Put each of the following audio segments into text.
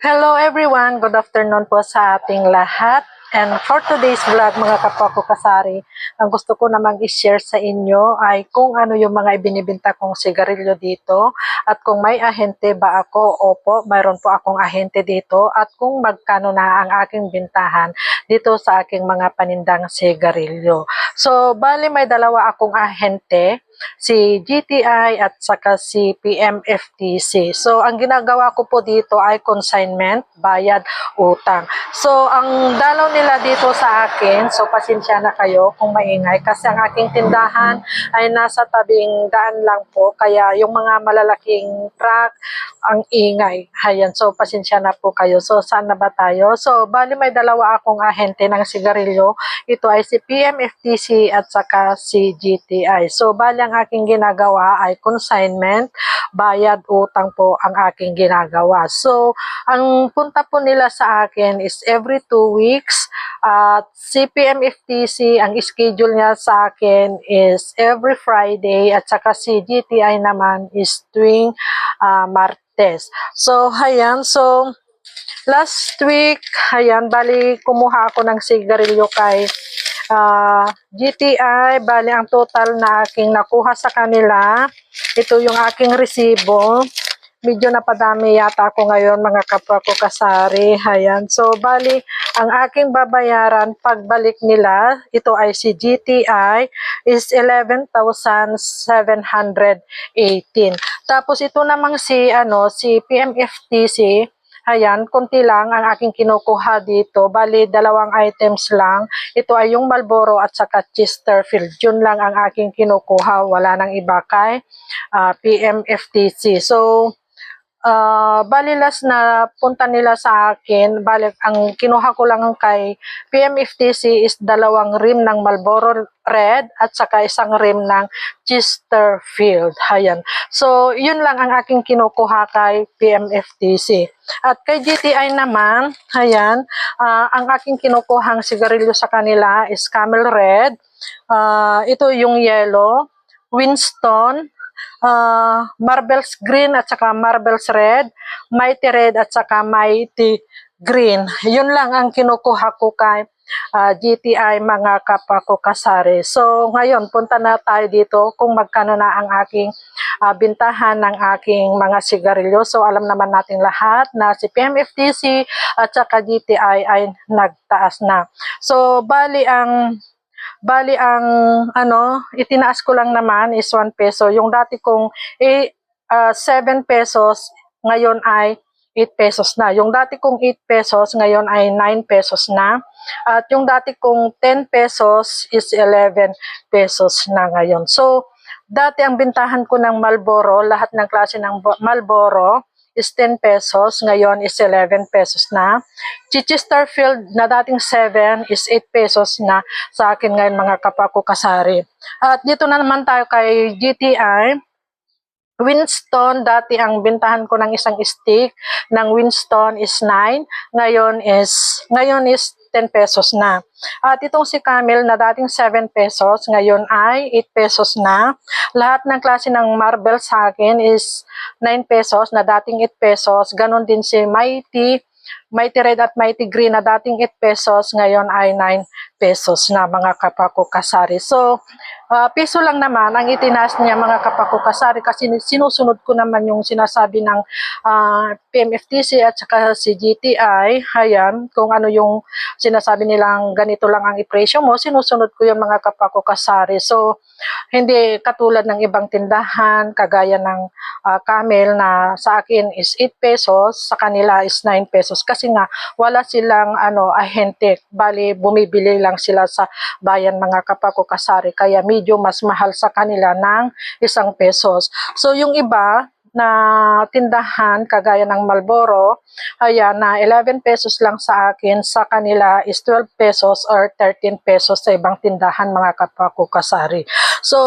Hello everyone, good afternoon po sa ating lahat. And for today's vlog mga kapwa ko kasari, ang gusto ko namang i-share sa inyo ay kung ano yung mga ibinibenta kong sigarilyo dito at kung may ahente ba ako. Opo, mayroon po akong ahente dito at kung magkano na ang aking bintahan dito sa aking mga panindang sigarilyo. So, bali may dalawa akong ahente, si GTI at saka si PMFTC. So, ang ginagawa ko po dito ay consignment, bayad, utang. So, ang dalaw nila dito sa akin, so pasensya na kayo kung maingay kasi ang aking tindahan ay nasa tabing daan lang po. Kaya yung mga malalaking truck, ang ingay. Ayan, so pasensya na po kayo. So, saan na ba tayo? So, bali may dalawa akong ahente ng sigarilyo. Ito ay si PMFTC at saka si GTI. So, bali ang aking ginagawa ay consignment, bayad, utang po ang aking ginagawa. So, ang punta po nila sa akin is every 2 weeks. At si PMFTC, ang schedule niya sa akin is every Friday at saka si GTI naman is tuwing Martes. So, ayan. So, last week, ayan, bali kumuha ako ng sigarilyo kay GTI. Bali ang total na aking nakuha sa kanila, ito yung aking resibo. Medyo napadami yata ako ngayon mga kapwa ko kasari. Ayan. So, bali, ang aking babayaran pagbalik nila, ito ay si GTI, is 11,718. Tapos, ito namang si PMFTC, ayan, konti lang ang aking kinukuha dito. Bali, dalawang items lang. Ito ay yung Marlboro at saka Chesterfield. Yun lang ang aking kinukuha. Wala nang iba kay PMFTC. So, bali last na punta nila sa akin, bali ang kinuha ko lang kay PMFTC is dalawang rim ng Marlboro Red at saka isang rim ng Chesterfield. Ayan. So, yun lang ang aking kinukuha kay PMFTC. At kay GTI naman, ayan, ang aking kinukuhang sigarilyo sa kanila is Camel Red. Ito yung yellow, Winston, Marbles Green at saka Marbles Red, Mighty Red at saka Mighty Green. Yun lang ang kinukuha ko kay GTI mga kapwa ko kasari. So ngayon punta na tayo dito kung magkano na ang aking bintahan ng aking mga sigarilyo. So alam naman natin lahat na si PMFTC at saka GTI ay nagtaas na. So bali ang itinaas ko lang naman is 1 peso. Yung dati kong 7 pesos, ngayon ay 8 pesos na. Yung dati kong 8 pesos, ngayon ay 9 pesos na. At yung dati kong 10 pesos is 11 pesos na ngayon. So, dati ang bintahan ko ng Marlboro, lahat ng klase ng Marlboro, is 10 pesos, ngayon is 11 pesos na. Chesterfield na dating 7 is 8 pesos na sa akin ngayon mga kapwa ko kasari. At dito na naman tayo kay GTI. Winston, dati ang bintahan ko ng isang stick ng Winston is 9, ngayon is 10 pesos na. At itong si Camel na dating 7 pesos, ngayon ay 8 pesos na. Lahat ng klase ng marble sa akin is 9 pesos na dating 8 pesos. Ganon din si Mighty Red at Mighty Green na dating 8 pesos, ngayon ay 9 pesos na mga kapwa ko kasari. So, piso lang naman ang itinaas niya mga kapwa ko kasari kasi sinusunod ko naman yung sinasabi ng PMFTC at saka si GTI. Ayan, kung ano yung sinasabi nilang ganito lang ang ipresyo mo, sinusunod ko yung mga kapwa ko kasari. So, hindi katulad ng ibang tindahan, kagaya ng Camel na sa akin is 8 pesos, sa kanila is 9 pesos. Kasi nga, wala silang ahente. Bali, bumibili lang sila sa bayan mga kapwa ko kasari. Kaya medyo mas mahal sa kanila ng 1 pesos. So, yung iba na tindahan, kagaya ng Marlboro, ayan, na 11 pesos lang sa akin, sa kanila is 12 pesos or 13 pesos sa ibang tindahan mga kapwa ko kasari. So,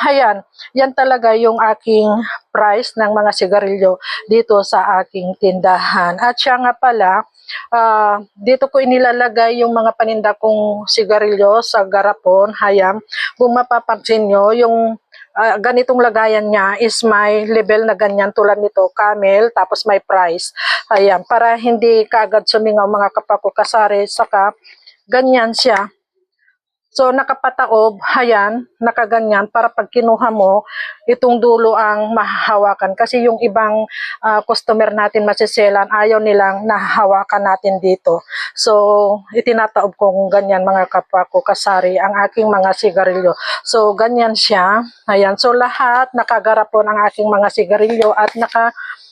ayan, yan talaga yung aking price ng mga sigarilyo dito sa aking tindahan. At siya nga pala, dito ko inilalagay yung mga paninda kong sigarilyo sa garapon. Hayam, kung mapapansin nyo, yung ganitong lagayan niya is may level na ganyan tulad nito, camel, tapos may price. Ayan, para hindi kaagad sumingaw mga kapako kasari, saka ganyan siya. So, nakapataob, ayan, nakaganyan, para pag kinuha mo, itong dulo ang mahahawakan. Kasi yung ibang customer natin masiselan, ayaw nilang nahahawakan natin dito. So, itinataob kong ganyan mga kapwa ko kasari, ang aking mga sigarilyo. So, ganyan siya. Ayan, so lahat nakagarapon ang aking mga sigarilyo at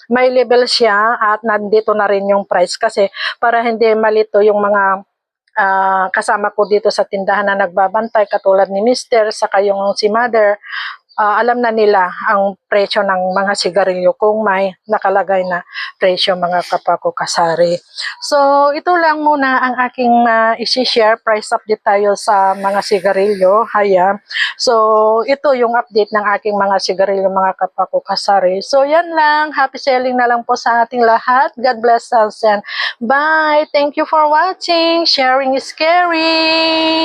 may level siya at nandito na rin yung price kasi para hindi malito yung mga kasama ko dito sa tindahan na nagbabantay katulad ni Mister saka yung si Mother, alam na nila ang presyo ng mga sigarilyo kung may nakalagay na presyo mga kapako kasari. So ito lang muna ang aking isi-share, price update tayo sa mga sigarilyo. Ayan. So ito yung update ng aking mga sigarilyo mga kapako kasari. So yan lang, happy selling na lang po sa ating lahat. God bless us and bye. Thank you for watching. Sharing is caring.